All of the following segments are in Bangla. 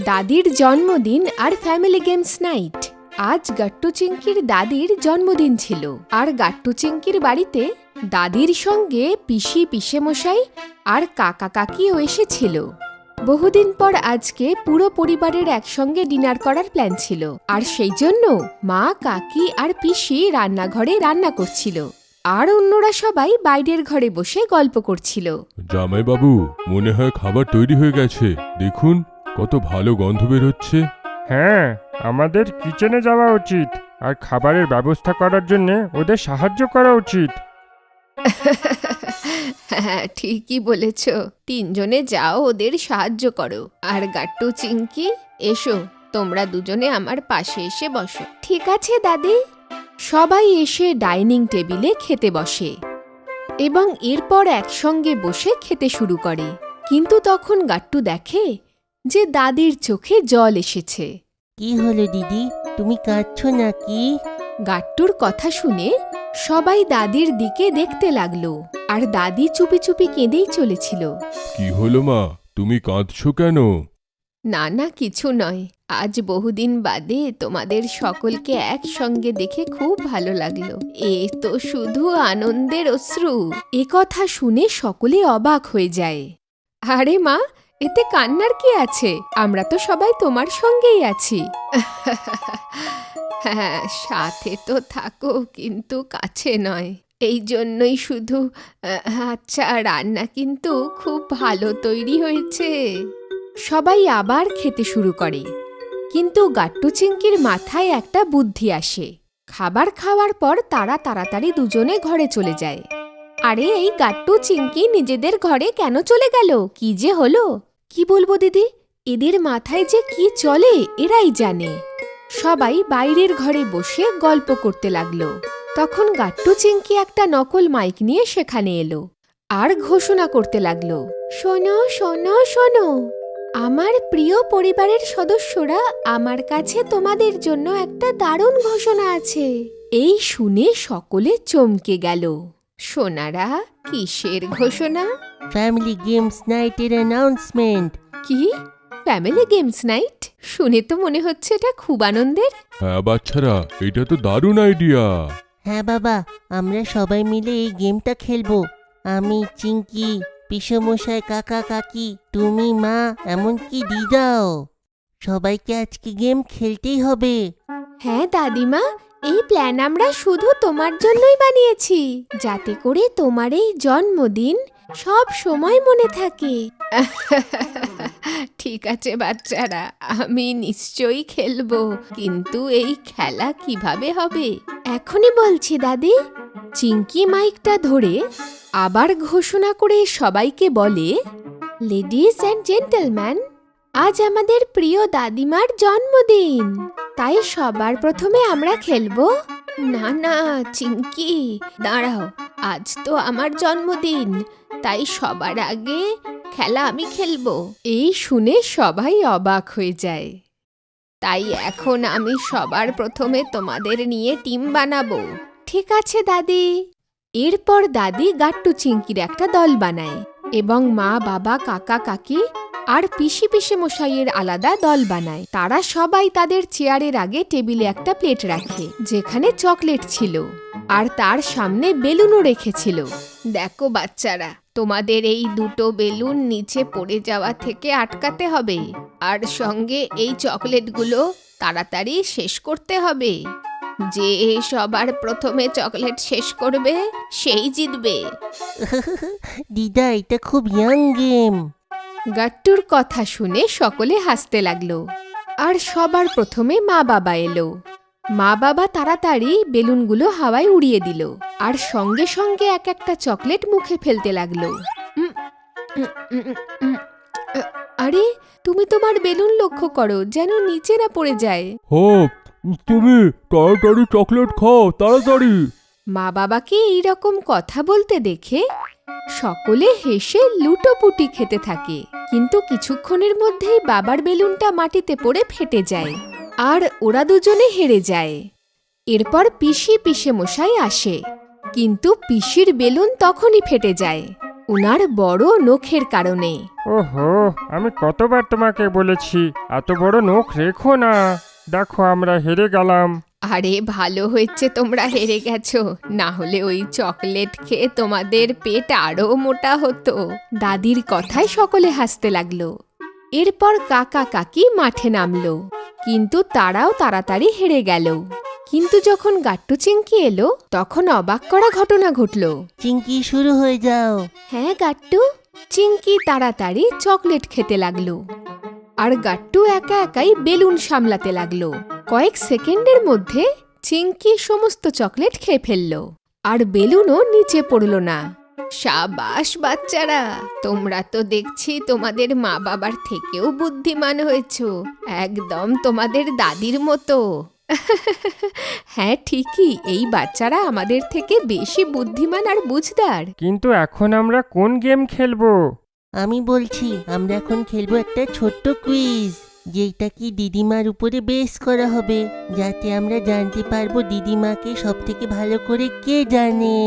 দাদির জন্মদিন আর ফ্যামিলি গেমস নাইট। আজ গাট্টু চিংকির দাদির জন্মদিন ছিল, আর গাট্টু চিংকির বাড়িতে দাদির সঙ্গে পিসি পিসেমশাই আর কাকা কাকিও এসেছিল। বহুদিন পর আজকে পুরো পরিবারের একসঙ্গে ডিনার করার প্ল্যান ছিল, আর সেই জন্য মা, কাকি আর পিসি রান্নাঘরে রান্না করছিল, আর অন্যরা সবাই বাইরের ঘরে বসে গল্প করছিল। জামাই বাবু, মনে হয় খাবার তৈরি হয়ে গেছে। দেখুন কত ভালো গন্ধ বের হচ্ছে। হ্যাঁ, আমাদের কিচেনে যাওয়া উচিত আর খাবারের ব্যবস্থা করার জন্য ওদের সাহায্য করা উচিত। হ্যাঁ, ঠিকই বলেছ। তিনজনে যাও, ওদের সাহায্য করো। আর গাট্টু চিংকি, এসো, তোমরা দুজনে আমার পাশে এসে বসো। ঠিক আছে দাদি। সবাই এসে ডাইনিং টেবিলে খেতে বসে এবং এরপর একসঙ্গে বসে খেতে শুরু করে। কিন্তু তখন গাট্টু দেখে যে দাদির চোখে জল এসেছে। কি হলো দিদি, তুমি কাঁদছো নাকি? গাট্টুর কথা শুনে সবাই দাদির দিকে দেখতে লাগলো, আর দাদি চুপি চুপি কেঁদেই চলেছিল। কি হলো মা, তুমি কাঁদছো কেন? না না, কিছু নয়। আজ বহুদিন বাদে তোমাদের সকলকে একসঙ্গে দেখে খুব ভালো লাগলো। এ তো শুধু আনন্দের অশ্রু। এ কথা শুনে সকলে অবাক হয়ে যায়। আরে মা, এতে কান্নার কি আছে? আমরা তো সবাই তোমার সঙ্গেই আছি। হ্যাঁ, সাথে তো থাকো, কিন্তু কাছে নয়। এই জন্যই শুধু। আচ্ছা, রান্না কিন্তু খুব ভালো তৈরি হয়েছে। সবাই আবার খেতে শুরু করে, কিন্তু গাট্টু চিংকির মাথায় একটা বুদ্ধি আসে। খাবার খাওয়ার পর তারা তাড়াতাড়ি দুজনে ঘরে চলে যায়। আরে, এই গাট্টু চিংকি নিজেদের ঘরে কেন চলে গেল? কি যে হলো? কি বলবো দিদি, এদের মাথায় যে কি চলে এরাই জানে। সবাই বাইরের ঘরে বসে গল্প করতে লাগলো। তখন গাট্টু চিংকি একটা নকল মাইক নিয়ে সেখানে এলো আর ঘোষণা করতে লাগলো, শোনো শোনো শোনো, আমার প্রিয় পরিবারের সদস্যরা, আমার কাছে তোমাদের জন্য একটা দারুণ ঘোষণা আছে। এই শুনে সকলে চমকে গেল। সোনারা, কিসের ঘোষণা? ফ্যামিলি গেমস নাইটের অ্যানাউন্সমেন্ট। কি? Family games night? শুনে তো মনে হচ্ছে এটা খুব আনন্দের। হ্যাঁ বাচ্চারা, এটা তো দারুণ আইডিয়া। হ্যাঁ বাবা, আমরা সবাই মিলে এই গেমটা খেলবো। আমি, চিংকি, পিসমশাই, কাকা কাকি, তুমি, মা, এমনকি দিদাও। সবাইকে আজকে গেম খেলতেই হবে। হ্যাঁ দাদিমা, এই প্ল্যান আমরা শুধু তোমার জন্যই বানিয়েছি, যাতে করে তোমার এই জন্মদিন সব সময় মনে থাকে। ঠিক আছে বাচ্চারা, আমি নিশ্চয়ই খেলবো, কিন্তু এই খেলা কিভাবে হবে? এখনই বলছি দাদি। চিংকি মাইকটা ধরে আবার ঘোষণা করে সবাইকে বলে, লেডিজ অ্যান্ড জেন্টলম্যান, আজ আমাদের প্রিয় দাদিমার জন্মদিন, তাই সবার প্রথমে আমরা খেলবো। না না চিংকি, দাঁড়াও, আজ তো আমার জন্মদিন, তাই সবার আগে খেলা আমি খেলবো। এই শুনে সবাই অবাক হয়ে যায়। তাই এখন আমি সবার প্রথমে তোমাদের নিয়ে টিম বানাবো। ঠিক আছে দাদি। এরপর দাদি গাট্টু চিংকির একটা দল বানায় এবং মা, বাবা, কাকা কাকি আর পিসি পিসেমশাইয়ের আলাদা দল বানায়। তারা সবাই তাদের চেয়ারের আগে টেবিলে একটা প্লেট রাখে, যেখানে চকলেট ছিল, আর তার সামনে বেলুনও রেখেছিল। দেখো বাচ্চারা, তোমাদের এই দুটো বেলুন নিচে পড়ে যাওয়া থেকে আটকাতে হবে, আর সঙ্গে এই চকলেটগুলো তাড়াতাড়ি শেষ করতে হবে। যে সবার প্রথমে চকলেট শেষ করবে সেই জিতবে। দিদা, এটা খুব ইয়াং গেম। গাট্টুর কথা শুনে সকলে হাসতে লাগলো, আর সবার প্রথমে মা বাবা এলো। মা বাবা তাড়াতাড়ি বেলুনগুলো হাওয়ায় উড়িয়ে দিল, আর সঙ্গে সঙ্গে এক একটা চকলেট মুখে ফেলতে লাগলো। আরে, তুমি তোমার বেলুন লক্ষ্য করো যেন নিচে না পড়ে যায়। হোপ, তুমি তাড়াতাড়ি চকলেট খাও, তাড়াতাড়ি। মা বাবাকে এইরকম কথা বলতে দেখে সকলে হেসে লুটোপুটি খেতে থাকে, কিন্তু কিছুক্ষণের মধ্যেই বাবার বেলুনটা মাটিতে পড়ে ফেটে যায়, আর ওরা দুজনে হেরে যায়। এরপর পিসি পিসেমশাই আসে, কিন্তু পিসির বেলুন তখনই ফেটে যায়। উনার বড় নখের কারণে। ওহো, আমি কতবার তোমাকে বলেছি এত বড় নখ রেখো না। দেখো আমরা হেরে গেলাম। আরে ভালো হয়েছে তোমরা হেরে গেছো, না হলে ওই চকলেট খেয়ে তোমাদের পেট আরো মোটা হতো। দাদির কথায় সকলে হাসতে লাগলো। এরপর কাকা কাকি মাঠে নামলো, কিন্তু তারাও তাড়াতাড়ি হেরে গেল। কিন্তু যখন গাট্টু চিংকি এলো তখন অবাক করা ঘটনা ঘটল। চিংকি শুরু হয়ে যাও। হ্যাঁ গাট্টু। চিংকি তাড়াতাড়ি চকলেট খেতে লাগলো, আর গাট্টু একা একাই বেলুন সামলাতে লাগলো। কয়েক সেকেন্ডের মধ্যে চিংকি সমস্ত চকলেট খেয়ে ফেলল, আর বেলুনও নিচে পড়ল না। সাবাস বাচ্চারা, তোমরা তো দেখছি তোমাদের মা বাবার থেকেও বুদ্ধিমান হয়েছো, একদম তোমাদের দাদির মতো। হ্যাঁ ঠিকই, এই বাচ্চারা আমাদের থেকে বেশি বুদ্ধিমান আর বুঝদার। কিন্তু এখন আমরা কোন গেম খেলবো? আমি বলছি আমরা এখন খেলবো একটা ছোট্ট কুইজ, যেটা কি দিদিমার উপরে বেস করা হবে, যাতে আমরা জানতে পারবো দিদিমাকে সব থেকে ভালো করে কে জানে।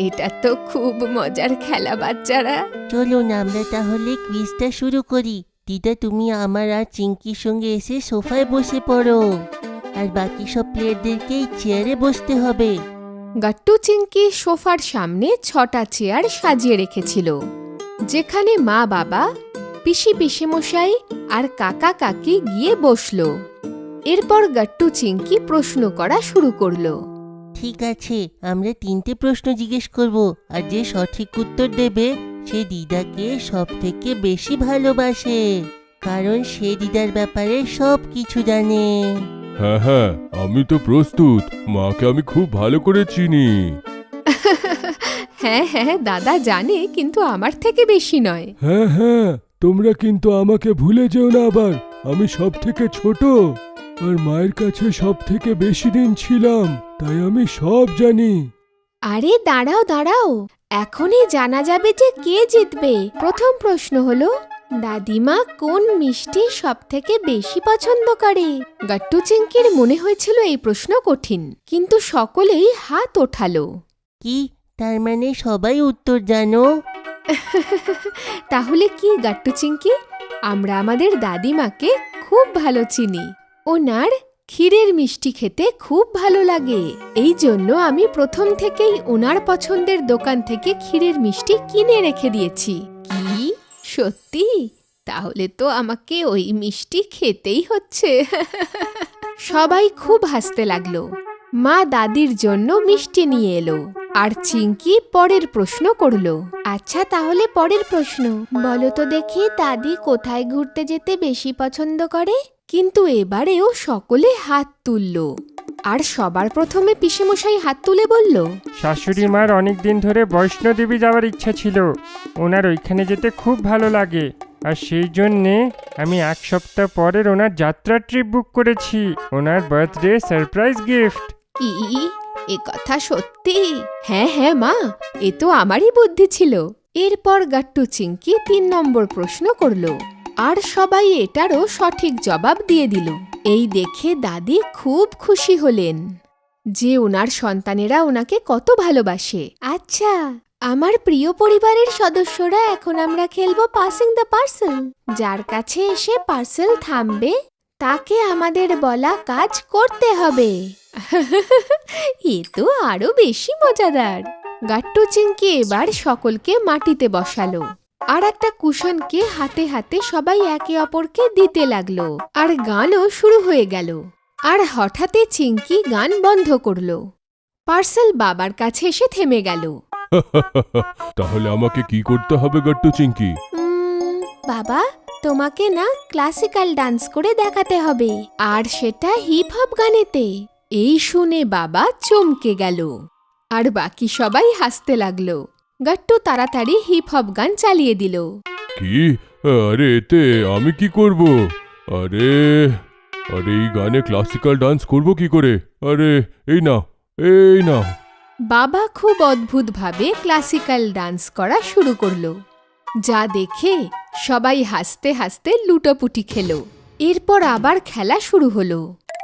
এটা তো খুব মজার খেলা বাচ্চারা। চলুন আমরা তাহলে কুইজটা শুরু করি। দিদা, তুমি আমার আর চিংকির সঙ্গে এসে সোফায় বসে পড়ো, আর বাকি সব প্লেয়ারদেরকে এই চেয়ারে বসতে হবে। গাট্টু চিংকি সোফার সামনে 6টা চেয়ার সাজিয়ে রেখেছিল, যেখানে মা বাবা, পিসি পিসেমশাই আর কাকা কাকি গিয়ে বসলো। এরপর গাট্টু চিংকি প্রশ্ন করা শুরু করলো। ঠিক আছে, আমরা 3টে প্রশ্ন জিজ্ঞেস করব, আর যে সঠিক উত্তর দেবে সে দিদাকে সব থেকে বেশি ভালোবাসে, কারণ সে দিদার ব্যাপারে সব কিছু জানে। হ্যাঁ হ্যাঁ, আমি তো প্রস্তুত। মাকে আমি খুব ভালো করে চিনি। হ্যাঁ হ্যাঁ, দাদা জানে, কিন্তু আমার থেকে বেশি নয়। হ্যাঁ হ্যাঁ, তোমরা কিন্তু আমাকে ভুলে যেও না আবার। আমি সব থেকে ছোট, আর মায়ের কাছে সব থেকে বেশি দিন ছিলাম, তাই আমি সব জানি। আরে দাঁড়াও দাঁড়াও, এখনই জানা যাবে যে কে জিতবে। প্রথম প্রশ্ন হলো, দাদিমা কোন মিষ্টি সব থেকে বেশি পছন্দ করে? গাট্টু চিংকির মনে হয়েছিল এই প্রশ্ন কঠিন, কিন্তু সকলেই হাত ওঠালো। কি, তার মানে সবাই উত্তর জানো? তাহলে কি গাট্টু চিংকি, আমরা আমাদের দাদিমাকে খুব ভালো চিনি। ওনার ক্ষীরের মিষ্টি খেতে খুব ভালো লাগে, এই জন্য আমি প্রথম থেকেই ওনার পছন্দের দোকান থেকে ক্ষীরের মিষ্টি কিনে রেখে দিয়েছি। কি সত্যি? তাহলে তো আমাকে ওই মিষ্টি খেতেই হচ্ছে। সবাই খুব হাসতে লাগলো। মা দাদির জন্য মিষ্টি নিয়ে এলো, আর চিংকি পরের প্রশ্ন করলো। আচ্ছা তাহলে পরের প্রশ্ন, বলো তো দেখি দাদি কোথায় ঘুরতে যেতে বেশি পছন্দ করে? কিন্তু এবারেও সকলে হাত তুলল, আর সবার প্রথমে পিসেমশাই হাত তুলে বলল, শাশুড়ি মার অনেকদিন ধরে বৈষ্ণোদেবী যাওয়ার ইচ্ছা ছিল, ওনার ওইখানে যেতে খুব ভালো লাগে, আর সেই জন্যে আমি 1 সপ্তাহ পরের ওনার যাত্রা ট্রিপ বুক করেছি, ওনার বার্থডে সারপ্রাইজ গিফট। কি এ কথা সত্যি? হ্যাঁ হ্যাঁ মা, এ তো আমারই বুদ্ধি ছিল। এরপর গাট্টু চিংকি 3 নম্বর প্রশ্ন করল, আর সবাই এটারও সঠিক জবাব দিয়ে দিল। এই দেখে দাদি খুব খুশি হলেন যে ওনার সন্তানেরা ওনাকে কত ভালোবাসে। আচ্ছা, আমার প্রিয় পরিবারের সদস্যরা, এখন আমরা খেলবো পাসিং দ্য পার্সেল। যার কাছে এসে পার্সেল থামবে তাকে আমাদের বলা কাজ করতে হবে। এ তো আরো বেশি মজাদার। গাট্টু চিংকি এবার সকলকে মাটিতে বসালো, আর একটা কুশনকে হাতে হাতে সবাই একে অপরকে দিতে লাগলো, আর গানও শুরু হয়ে গেল। আর হঠাৎই চিংকি গান বন্ধ করলো। পার্সেল বাবার কাছে এসে থেমে গেল। তাহলে আমাকে কি করতে হবে গাট্টু চিংকি? বাবা, তোমাকে না ক্লাসিক্যাল ডান্স করে দেখাতে হবে, আর সেটা হিপ হপ গানেতে। এই শুনে বাবা চমকে গেল, আর বাকি সবাই হাসতে লাগলো। গাট্টু তাড়াতাড়ি হিপ হপ গান চালিয়ে দিল। কি? আরে এতে আমি কি করব? আরে আরে এই গানে ক্লাসিক্যাল ডান্স করব কি করে? আরে এই নাও, এই নাও। বাবা খুব অদ্ভুতভাবে ক্লাসিক্যাল ডান্স করা শুরু করলো, যা দেখে সবাই হাসতে হাসতে লুটোপুটি খেলো। এরপর আবার খেলা শুরু হলো।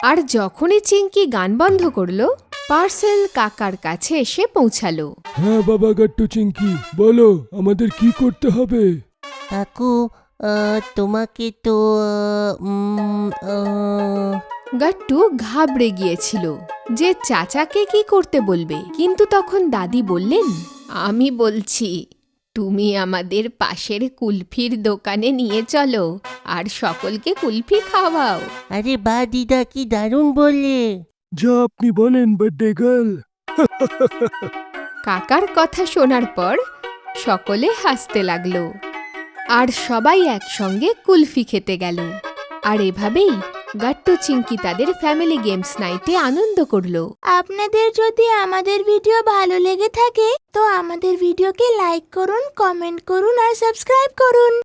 আর যখনই চিঙ্কি গান বন্ধ করলো, পার্সেল কাকার কাছে এসে পৌঁছালো। হ্যাঁ বাবা গাট্টু চিঙ্কি, বলো আমাদের কি করতে হবে? কাকু তোমাকে তো গাট্টু ঘাবড়ে গিয়েছিল যে চাচাকে কি করতে বলবে, কিন্তু তখন দাদি বললেন, আমি বলছি, তুমি আমাদের পাশের কুলফির দোকানে নিয়ে চলো আর সকলকে কুলফি খাওয়াও। আরে বা দিদা, কি দারুণ বললে। যা আপনি বলেন বার্থডে গার্ল। কাকার কথা শোনার পর সকলে হাসতে লাগলো আর সবাই একসঙ্গে কুলফি খেতে গেল। আর এভাবেই গাট্টু চিঙ্কি তাদের ফ্যামিলি গেমস নাইটে আনন্দ করলো। আপনাদের যদি আমাদের ভিডিও ভালো লেগে থাকে তো আমাদের ভিডিওকে লাইক করুন, কমেন্ট করুন আর সাবস্ক্রাইব করুন।